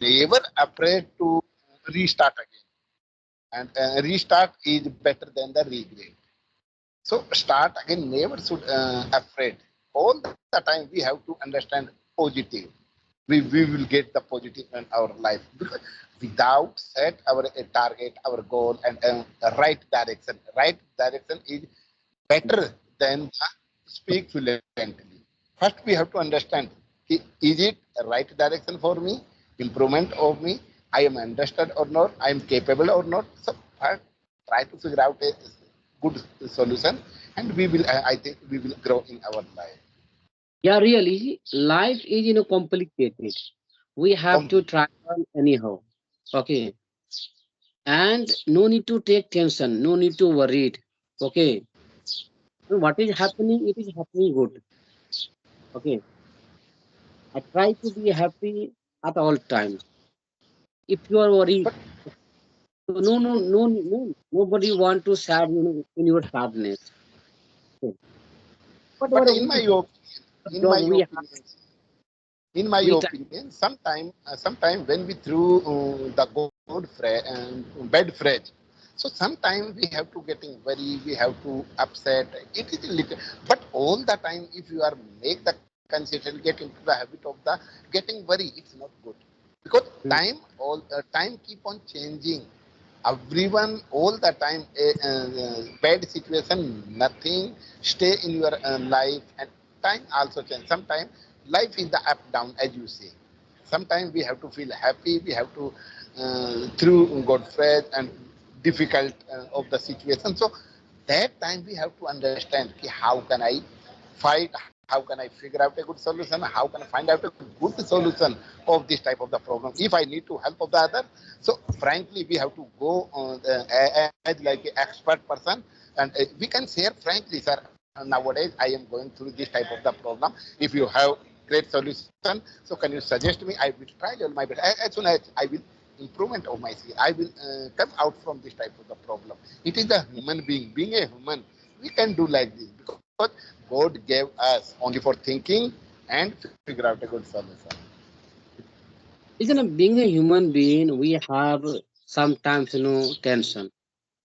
never afraid to restart again. And restart is better than the regret. So start again, never should afraid. All the time we have to understand positive. We will get the positive in our life because without set our target, our goal, and right direction. Right direction is better than the speak fluently. First, we have to understand: is it a right direction for me? Improvement of me? I am understood or not? I am capable or not? So first, try to figure out a good solution, and we will. I think we will grow in our life. Yeah, really, life is complicated. We have to try on anyhow. Okay, and no need to take tension. No need to worry it. Okay, so what is happening? It is happening good. Okay, I try to be happy at all times. If you are worried, so no, nobody want to sad in your sadness. Okay. But Whatever we in job my we have, opinion, in my we try. opinion, sometime when we threw the bad phrase, so sometimes we have to getting worry, we have to upset. It is a little, but all the time, if you are make the consideration, get into the habit of the getting worry, it's not good because Mm. time keep on changing. Everyone all the time bad situation, nothing stay in your life, and time also change. Sometimes life is the up down, as you say. Sometimes we have to feel happy, we have to through god phrase and difficult of the situation. So that time we have to understand ki how can I fight, how can I figure out a good solution, how can I find out a good solution of this type of the problem if I need to help of the other. So frankly we have to go as like an expert person, and we can share frankly, sir, nowadays I am going through this type of the problem. If you have great solution, so can you suggest me? I will try all my best. As soon as I will improvement of my skill, I will come out from this type of the problem. It is a human being a human. We can do like this because God gave us only for thinking and figure out a good solution. Isn't it, being a human being, we have sometimes tension.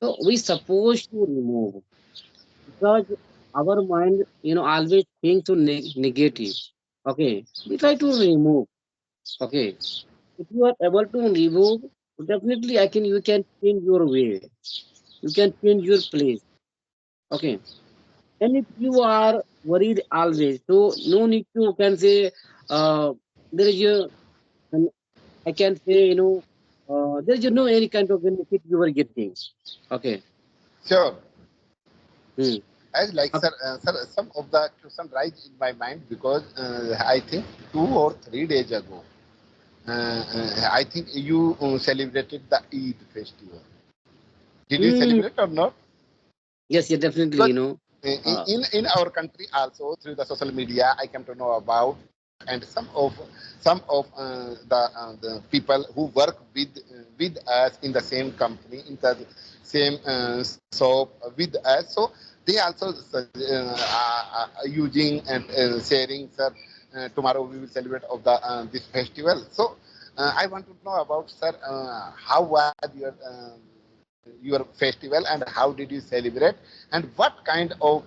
So we supposed to remove because our mind always thinks to negative. Okay, we try to remove. Okay, if you are able to remove, definitely I can you can change your way. You can change your place. Okay, and if you are worried always, so no need to can say there is a and I can say there is no any kind of benefit you are getting. Okay. Sure. Hmm. As like sir, sir, some of the question rise in my mind because I think 2 or 3 days ago, I think you celebrated the Eid festival. Did you Hmm. celebrate or not? Yes, yeah, definitely. Because Uh, in our country also through the social media I came to know about, and some of the people who work with us in the same company, in the same shop with us, so they also using and sharing, sir, tomorrow we will celebrate of the this festival. So I want to know about, sir, how was your festival and how did you celebrate, and what kind of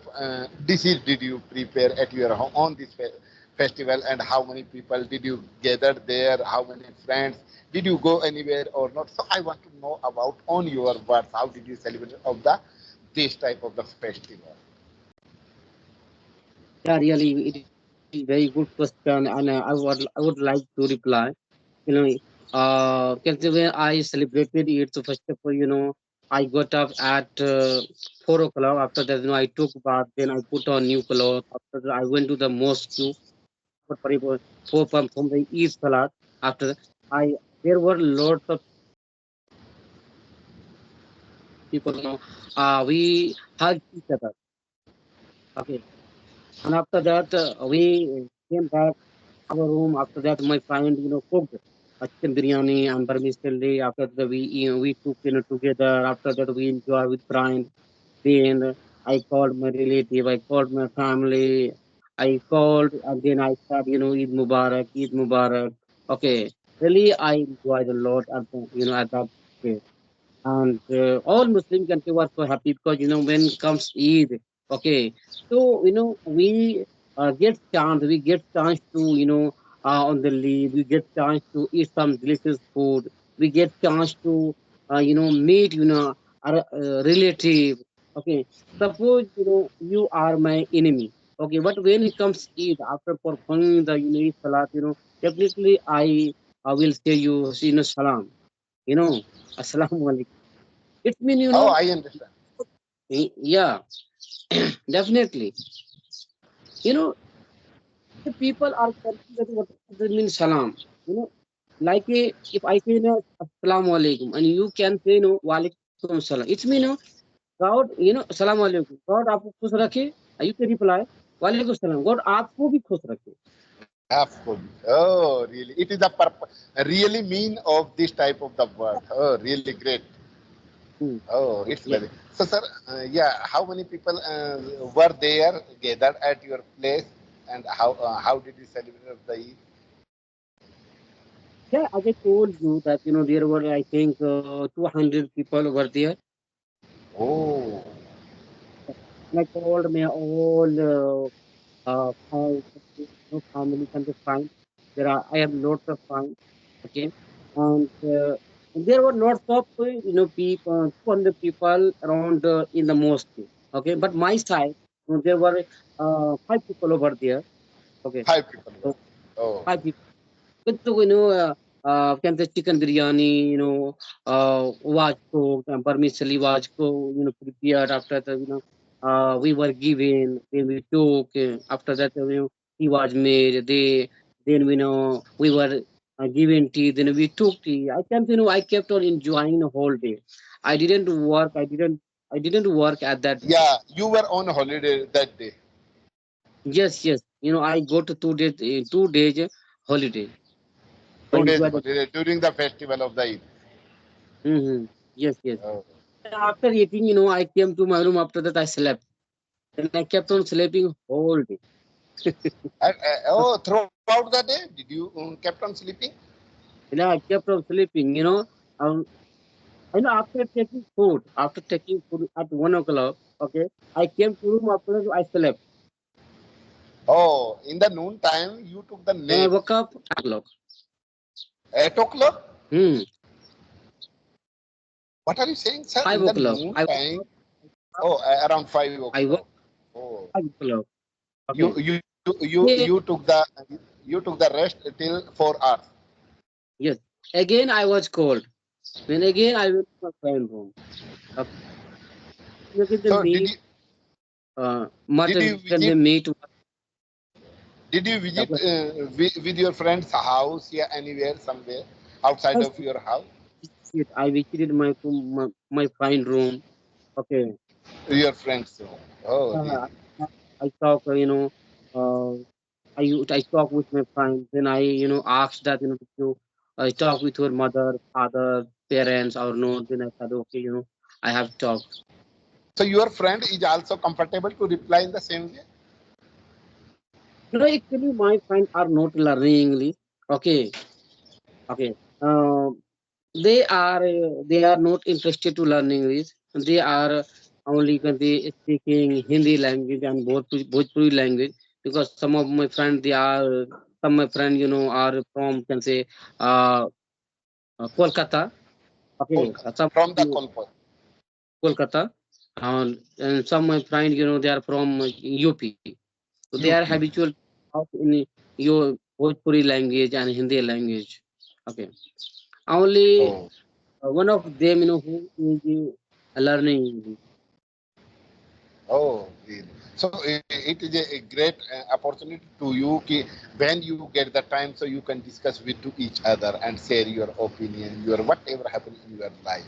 dishes did you prepare at your home on this festival, and how many people did you gather there, how many friends, did you go anywhere or not? So I want to know about on your words, how did you celebrate of the this type of the festival. yeah, really, it is very good question, and I would like to reply. You know, because when I celebrated it, so first of all, I got up at 4 o'clock. After that, I took bath. Then I put on new clothes. After that, I went to the mosque from the East Salat. After that, I there were lots of people. We hugged each other. Okay, and after that, we came back our room. After that, my friend, cooked a chicken biryani and vermicelli. After that, we took together. After that, we enjoy with friend. Then I called my relative. I called my family. I called and then I said, Eid Mubarak, Eid Mubarak. Okay. Really, I enjoyed a lot at at that place. And all Muslim country were so happy because when comes Eid, okay, so we get chance to on the leave, we get chance to eat some delicious food, we get chance to meet our relative, okay. Suppose you are my enemy, okay, but when it comes Eid after performing the Eid salat, definitely I will say you salam, you know, assalamu alaikum. It means, Oh, I understand. yeah, definitely. You know, the people are confused that what does it mean salam. You know, like if I say no, assalamu alaikum, and you can say no, wa alaikum salam. It means, God, salam alaikum. God आपको खुश रखे. You can reply, wa alaikum salam. God आपको भी खुश रखे. Absolutely. Oh, really? It is the really mean of this type of the word. Oh, really great. Hmm. Oh, it's Yeah, very. So, sir, yeah, how many people were there gathered at your place, and how did you celebrate the Eid? yeah. As I told you that there were I think 200 people over there. Oh, And I told me all. How family can be fine. I have lots of fine. Okay, and there were lots of people, 200 people around in the mosque. Okay, but my side there were five people over there. Okay, five people were. so Oh, five people. But can say chicken biryani, was cooked, and vermicelli was cooked, prepared after the, we were given, then we took, after that, tea was made, then, we were given tea, then we took tea. I kept on enjoying the whole day. I didn't work at that day. yeah, you were on holiday that day. Yes, yes. I go to 2 days, 2 days holiday. I 2 days enjoy the. holiday during the festival of the Eid. Mm-hmm. Yes, yes. Oh. And after eating, I came to my room. After that, I slept. Then I kept on sleeping whole day. Oh, throughout the day, did you kept on sleeping? I kept on sleeping. Um, after taking food at 1 o'clock, okay, I came to room. After that, I slept. Oh, in the noon time, you took the When I nap. woke up, 8 o'clock. 8 o'clock? Hmm. What are you saying, sir? In Five the o'clock. noon I woke time? up. Oh, around five I o'clock. woke Oh, 5 o'clock. you Okay. you Yeah. you took the rest till 4 hours. Yes. Again, I was cold. Then again, I went to my friend room. Okay. Look at the So did meat. you did Mutton. you You can say visit meat. did you visit with your friend's house here anywhere somewhere outside Yes, of your house? yes, I visited my fine room. Okay. Your friend's home. Oh, Uh, really? I talk, uh, I talk with my friend. Then I, asked that, if you talk with your mother, father, parents, or no. Then I said, okay, I have talked. So your friend is also comfortable to reply in the same way? No, actually, my friends are not learning English. Okay, okay. They are not interested to learn English. They are only can they speaking Hindi language and Bhojpuri language because some of my friends some of my friends are from can say uh, Kolkata. Okay, Kolkata. some From the Kolkata. Kolkata, and some of my friends they are from UP. So they are UP. habitual of in your Bhojpuri language and Hindi language. Okay, only Oh. one of them who is learning English. Oh, really? So it is a great opportunity to you when you get the time so you can discuss with to each other and share your opinion, your whatever happened in your life.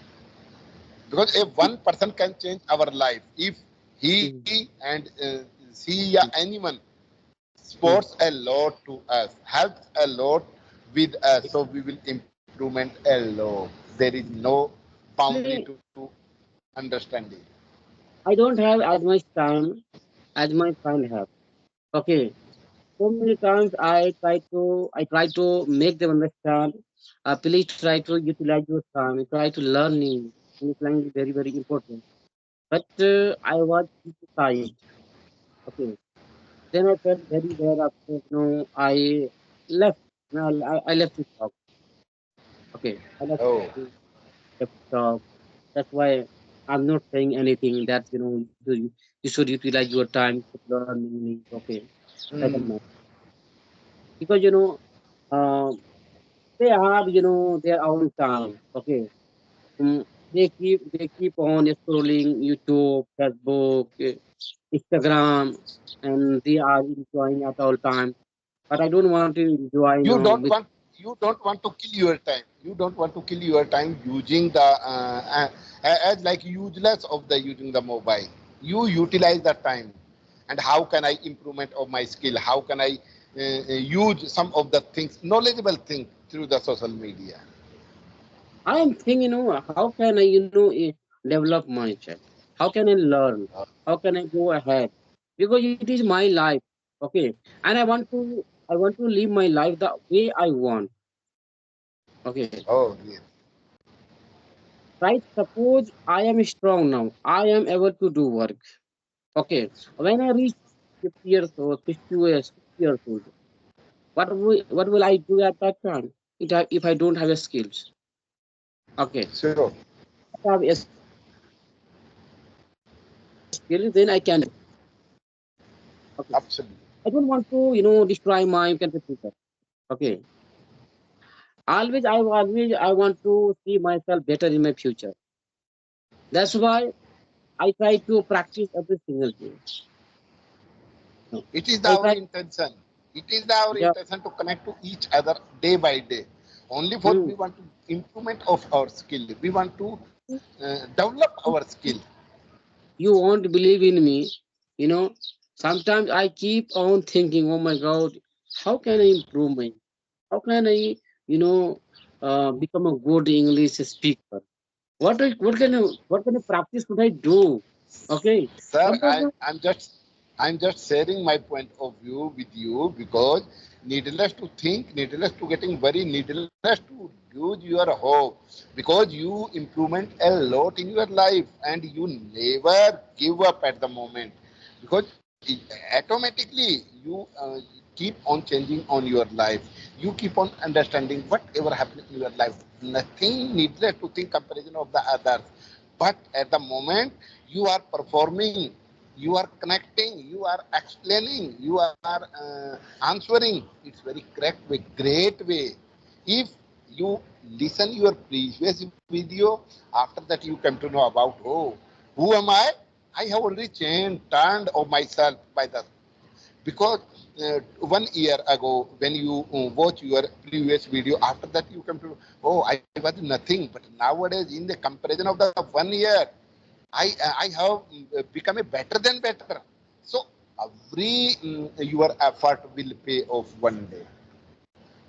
Because if one person can change our life, if he Mm, and she or mm, anyone mm. supports a lot to us, helps a lot with us, so we will improvement a lot. There is no boundary Actually, to understanding. I don't have as much time as my friend have. Okay, so many times I try to make them understand. Please try to utilize your time, try to learning. English language is very, very important. But I was criticized. Okay. Then I felt very bad after, I left. No, I left the job. Okay. I left Oh. the job. That's why I'm not saying anything that, you should utilize your time to learn English. Okay. Doesn't Mm. matter. Because, they have, their own time. Okay. Mm, they keep on scrolling YouTube, Facebook, Instagram, and they are enjoying at all time. But I don't want to enjoy, you don't with. want you don't want to kill your time. You don't want to kill your time using the as like useless of the using the mobile. You utilize the time. And how can I improvement of my skill? How can I use some of the things, knowledgeable things through the social media? I am thinking, how can I, develop myself? How can I learn? How can I go ahead? Because it is my life, okay, and I want to live my life the way I want, okay. Oh, yes. Right? Suppose I am strong now. I am able to do work. Okay. When I reach 50 years old, 50 years old, what will I do at that time? If I don't have a skills. Okay. Sure. If I have a skill, then I can. Okay. Absolutely. I don't want to, destroy my future. Okay. I want to see myself better in my future. That's why I try to practice every single day. No. It is I our try. intention. It is our Yeah. intention to connect to each other day by day. Only for Hmm. we want to improvement of our skill. We want to develop our skill. You won't believe in me. You know, sometimes I keep on thinking, oh my God, how can I improve my, how can I, you know, become a good English speaker? What kind of practice could I do? Okay. Sir, Suppose, I'm just sharing my point of view with you because needless to think, needless to getting very needless to lose your hope because you improvement a lot in your life and you never give up at the moment because automatically you keep on changing on your life. You keep on understanding whatever happening in your life. Nothing needless to think comparison of the others. But at the moment you are performing, you are connecting, you are explaining, you are answering. It's very correct way, great way. If you listen your previous video, after that you come to know about, oh, who am I have already changed, turned of myself by the because 1 year ago when you watch your previous video, after that you come to, oh, I was nothing, but nowadays in the comparison of the 1 year, I have become a better than better. So every your effort will pay off one day.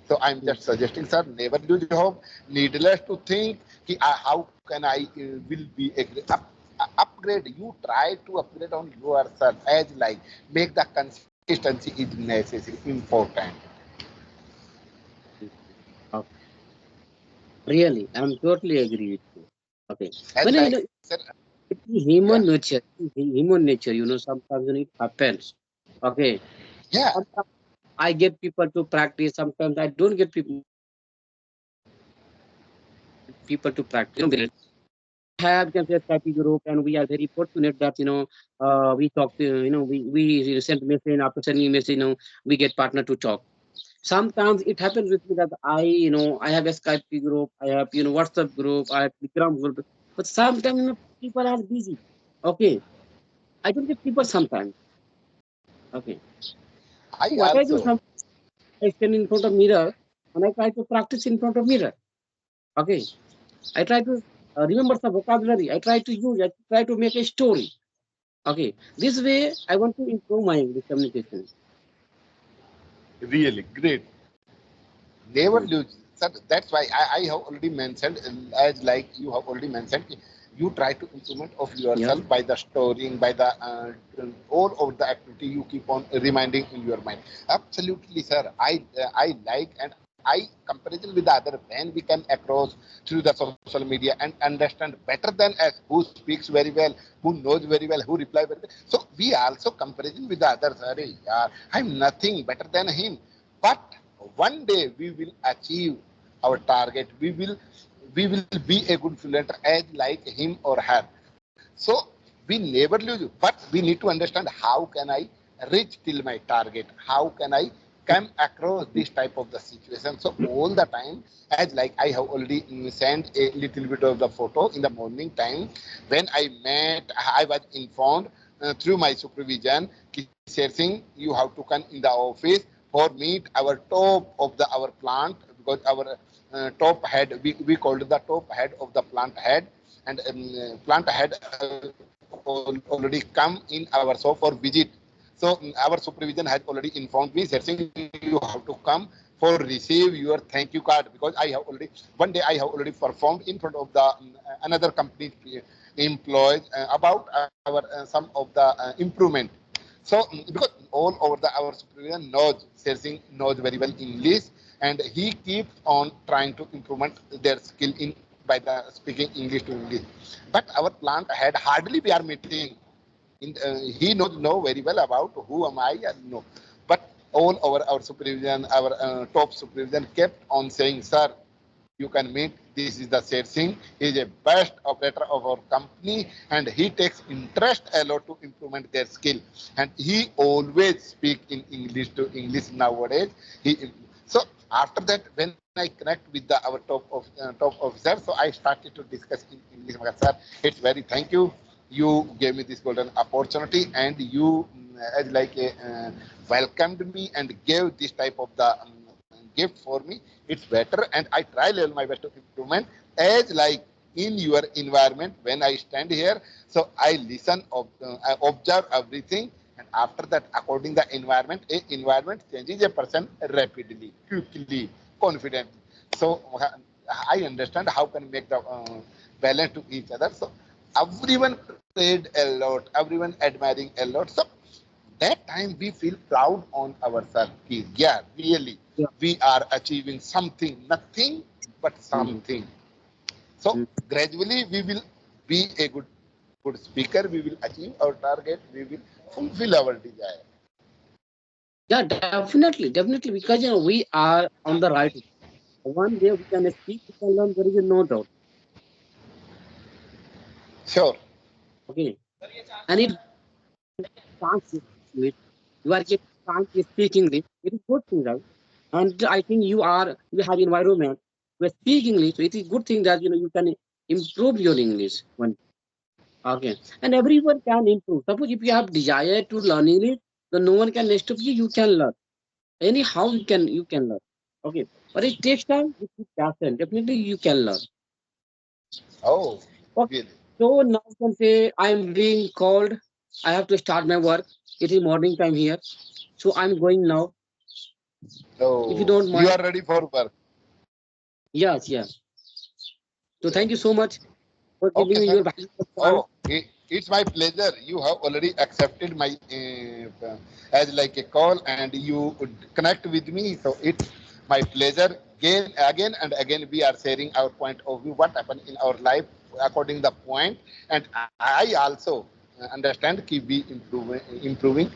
So I'm just suggesting, sir, never lose hope. Needless to think, how can I will be a upgrade. You try to upgrade on yourself as like make the consistency is necessary, important. uh, really, I'm totally agree with you. Okay. As But like, sir, it is yeah, human nature. Human nature, sometimes it happens. Okay. yeah. Sometimes I get people to practice. Sometimes I don't get people to practice. Have, you can say, happy group, and we are very fortunate that, we talk to, we send message, after sending message, we get partner to talk. Sometimes it happens with me that I have a Skype group, I have, WhatsApp group, I have Telegram group, but sometimes, people are busy. Okay. I don't get people sometimes. Okay. I So what I do, also. sometimes I stand in front of mirror and I try to practice in front of mirror. Okay. I try to remember the vocabulary. I try to use. I try to make a story. Okay. This way, I want to improve my English communication. Really great. Never Mm. lose. Sir, that's why I have already mentioned, as like you have already mentioned, you try to improvement of Yeah. yourself by the storing, by the all of the activity you keep on reminding in your mind. Absolutely, sir. I like and I comparison with the other when we come across through the social media and understand better than us who speaks very well, who knows very well, who reply very well. So we also comparison with the others. Arey, yaar, I'm nothing better than him. But one day we will achieve our target. We will be a good freelancer as like him or her. So we never lose, but we need to understand how can I reach till my target? How can I come across this type of the situation? So all the time, as like I have already sent a little bit of the photo in the morning time when I met, I was informed through my supervision, ki Sher Singh, you have to come in the office for meet our top of the our plant because our top head we called the top head of the plant head and plant had already come in our shop for visit. So our supervision has already informed me, saying you have to come for receive your thank you card because I have already one day I have already performed in front of the another company employees about our some of the improvement. So because all over the our supervision knows Sersing knows very well English and he keeps on trying to implement their skill in by the speaking English to English. But our plant had hardly we are meeting. He knows know very well about who am I and no. But all over our supervision, our top supervision kept on saying, sir, you can meet. This is the Sher Singh. He is a best operator of our company, and he takes interest a lot to implement their skill. And he always speak in English to English nowadays. He so after that, when I connect with the our top officer, so I started to discuss in English. Sir, it's very thank you. You gave me this golden opportunity, and you as like a, welcomed me and gave this type of the gift for me. It's better, and I try level my best of improvement as like in your environment when I stand here. So I listen, I observe everything, and after that, according the environment, a environment changes a person rapidly, quickly, confidently. So I understand how can make the balance to each other. So everyone prayed a lot, everyone admiring a lot. So that time we feel proud on ourselves. Yeah, really, Yeah. we are achieving something, nothing but Mhm. something. So Mm. gradually we will be a good speaker. We will achieve our target. We will fulfill our desire. Yeah, definitely, definitely, because we are on the right. One day we can speak, we can learn. There is no doubt. Sure. Okay, and it chance to it. You are getting chance to speak English. It is good thing, right? And I think you have environment. You speak English. So it is good thing that you can improve your English. One okay, and everyone can improve. Suppose if you have desire to learn English, then no one can stop you. You can learn anyhow. You can learn. Okay, but it takes time. It takes passion. Definitely you can learn. Oh, Okay, really? so now you can say I am being called. I have to start my work. It is morning time here, so I'm going now. If you Oh, don't you mind, are ready for work. yes, yes. So thank you Okay. so much for Okay, giving me sir. your valuable time. Oh, it's my pleasure. You have already accepted my as like a call, and you would connect with me. So it's my pleasure. Again and again, we are sharing our point of view, what happened in our life according the point, and I also understand keep be improving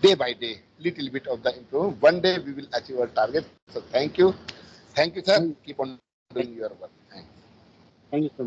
day by day, little bit of the improvement. One day we will achieve our target. So thank you, sir. Thank, Keep on doing your work. Thanks. thank you so much.